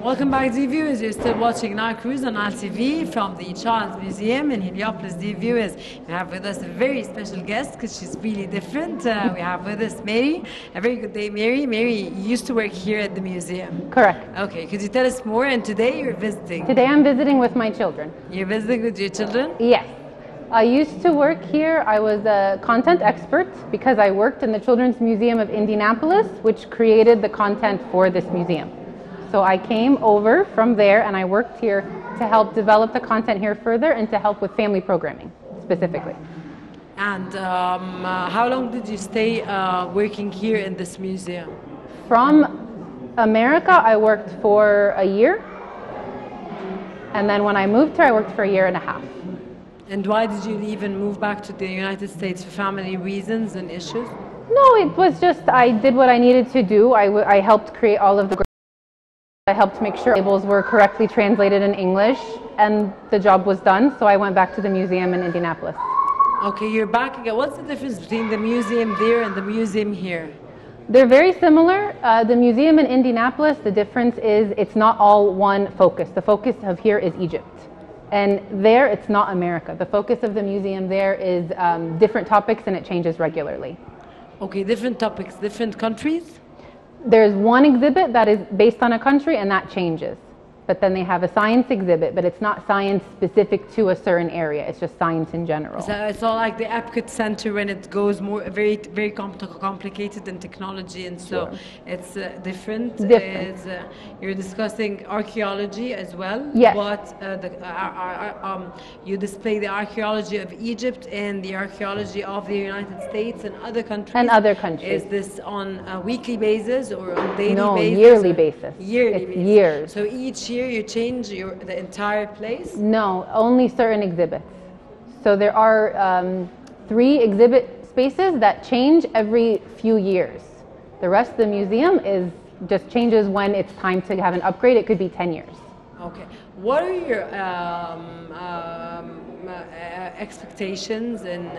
Welcome back, dear viewers. You're still watching Nile Cruise on Nile TV from the Child's Museum in Heliopolis, dear viewers. We have with us a very special guest because she's really different. We have with us Mary. A very good day, Mary. Mary, you used to work here at the museum. Correct. Okay, could you tell us more? And today you're visiting. Today I'm visiting with my children. You're visiting with your children? Yes. I used to work here. I was a content expert because I worked in the Children's Museum of Indianapolis, which created the content for this museum. So I came over from there and I worked here to help develop the content here further and to help with family programming specifically. And how long did you stay working here in this museum? From America, I worked for a year. And then when I moved here, I worked for a year and a half. And why did you leave and move back to the United States? For family reasons and issues? No, it was just I did what I needed to do. I helped create all of the I helped make sure labels were correctly translated in English, and the job was done, so I went back to the museum in Indianapolis. Okay, you're back again. What's the difference between the museum there and the museum here? They're very similar. The museum in Indianapolis, the difference is it's not all one focus. The focus of here is Egypt. And there, it's not America. The focus of the museum there is different topics, and it changes regularly. Okay, different topics, different countries? There's one exhibit that is based on a country, and that changes. But then they have a science exhibit, but it's not science specific to a certain area. It's just science in general. So it's all like the Epcot Center when it goes more very complicated in technology, and so Sure. it's different. Different. It's, you're discussing archaeology as well. Yes. But you display the archaeology of Egypt and the archaeology of the United States and other countries. And other countries. Is this on a weekly basis or on daily basis? No, yearly basis. Yearly It's basis. years. So each year you change the entire place? No, only certain exhibits. So there are 3 exhibit spaces that change every few years. The rest of the museum is just changes when it's time to have an upgrade. It could be 10 years. Okay. What are your expectations and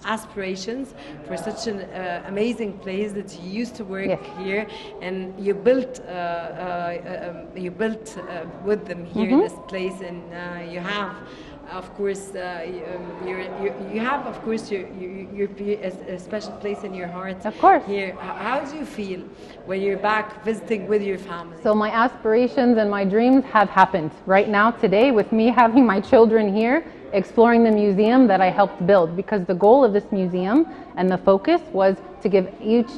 aspirations for such an amazing place that you used to work Yes. here, and you built with them here in this place, and you have, of course, you have, of course, a special place in your heart. Of course. Here. How do you feel when you're back visiting with your family? So my aspirations and my dreams have happened right now today with me having my children here exploring the museum that I helped build, because the goal of this museum and the focus was to give each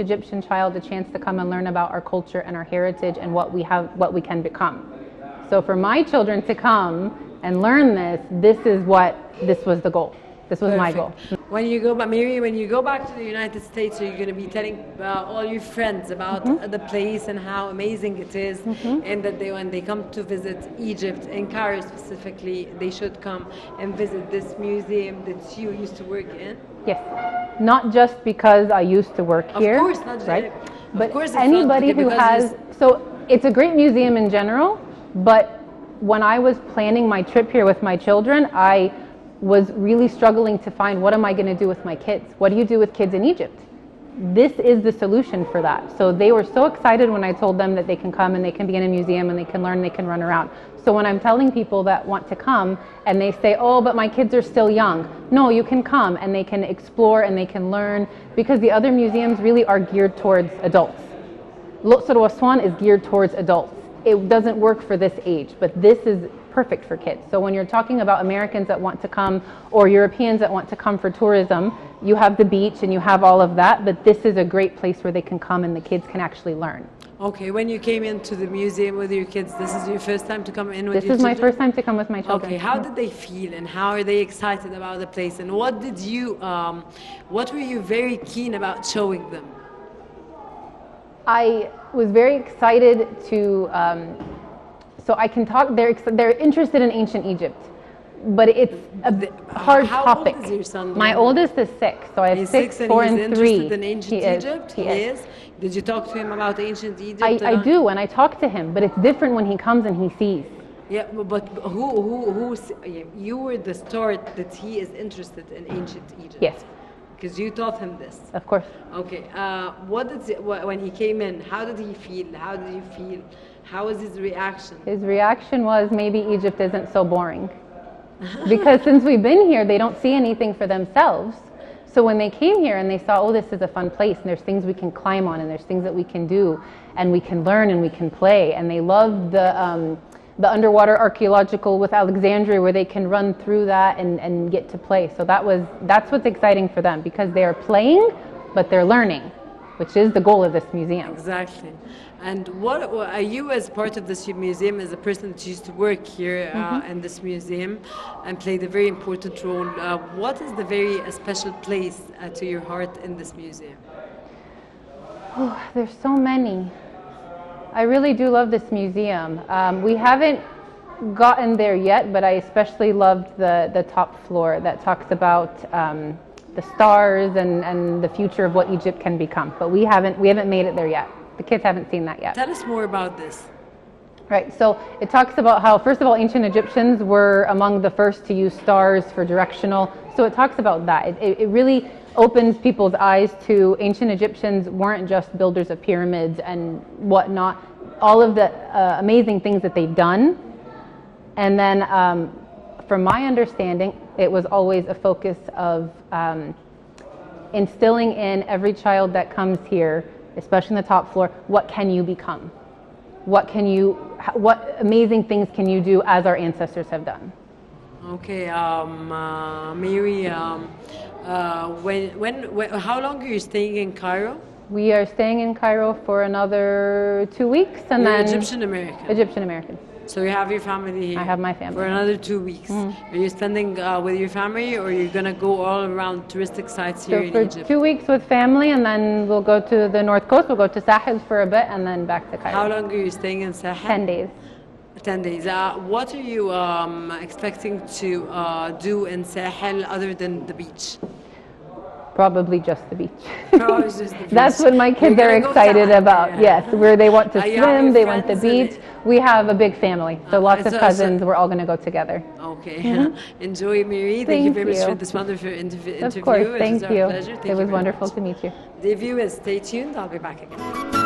Egyptian child, a chance to come and learn about our culture and our heritage and what we have, what we can become. So for my children to come and learn this was the goal. This was my goal. When you go back, Mary, when you go back to the United States, are you going to be telling all your friends about the place and how amazing it is, and that when they come to visit Egypt and Cairo specifically, they should come and visit this museum that you used to work in? Yes, not just because I used to work here, of course, not right? Of But course, anybody who has, so it's a great museum in general, but when I was planning my trip here with my children, I was really struggling to find, what am I going to do with my kids? What do you do with kids in Egypt? This is the solution for that. So they were so excited when I told them that they can come and they can be in a museum and they can learn, they can run around. So when I'm telling people that want to come and they say, oh, but my kids are still young. No, you can come and they can explore and they can learn, because the other museums really are geared towards adults. L'Aqsar wa Aswan is geared towards adults. It doesn't work for this age, but this is perfect for kids. So when you're talking about Americans that want to come or Europeans that want to come for tourism, you have the beach and you have all of that, but this is a great place where they can come and the kids can actually learn. Okay, when you came into the museum with your kids, this is your first time to come in with your children? This is my first time to come with my children. Okay, how did they feel and how are they excited about the place, and what were you very keen about showing them? I was very excited to, so I can talk, they're interested in ancient Egypt, but it's a hard topic. How old is your son? My oldest is 6, so I have He's 6, 6 4, and and he's 3. interested in ancient Egypt? He is. Did you talk to him about ancient Egypt? I do, and I talk to him, but it's different when he comes and he sees. Yeah, but you were the start that he is interested in ancient Egypt. Yes. Because you taught him this. Of course. Okay. When he came in, how did he feel? How did you feel? How was his reaction? His reaction was, maybe Egypt isn't so boring. Because since we've been here, they don't see anything for themselves. So when they came here and they saw, oh, this is a fun place, and there's things we can climb on, and there's things that we can do, and we can learn, and we can play, and they love the underwater archaeological with Alexandria, where they can run through that and get to play. So that's what's exciting for them, because they are playing, but they're learning, which is the goal of this museum. Exactly. And what are you, as part of this museum, as a person that used to work here in this museum and played a very important role, what is the very special place to your heart in this museum? Oh, there's so many. I really do love this museum. We haven't gotten there yet, but I especially loved the top floor that talks about the stars and the future of what Egypt can become. But we haven't made it there yet. The kids haven't seen that yet. Tell us more about this. Right, so it talks about how, first of all, ancient Egyptians were among the first to use stars for directional. So it talks about that. It really opens people's eyes to ancient Egyptians weren't just builders of pyramids and whatnot, all of the amazing things that they've done. And then from my understanding, it was always a focus of instilling in every child that comes here, especially in the top floor, what can you become? What amazing things can you do as our ancestors have done? Okay, Mary, how long are you staying in Cairo? We are staying in Cairo for another 2 weeks, and You're then Egyptian American. Egyptian American. So you have your family here? I have my family for another 2 weeks. Are you spending with your family, or are you gonna go all around touristic sites here in Egypt? 2 weeks with family, and then we'll go to the north coast. We'll go to Sahel for a bit, and then back to Cairo. How long are you staying in Sahel? 10 days. 10 days. What are you expecting to do in Sahel other than the beach? Probably just the beach. Probably just the beach. That's what my kids are excited about. Yeah. Yes, where they want to swim, they want the friends beach. We have a big family, so lots of cousins. We're all going to go together. Okay. Enjoy, Mary. Thank you very much for this wonderful interview. Of course, thank you. It was a pleasure. It was wonderful to meet you. The viewers, stay tuned. I'll be back again.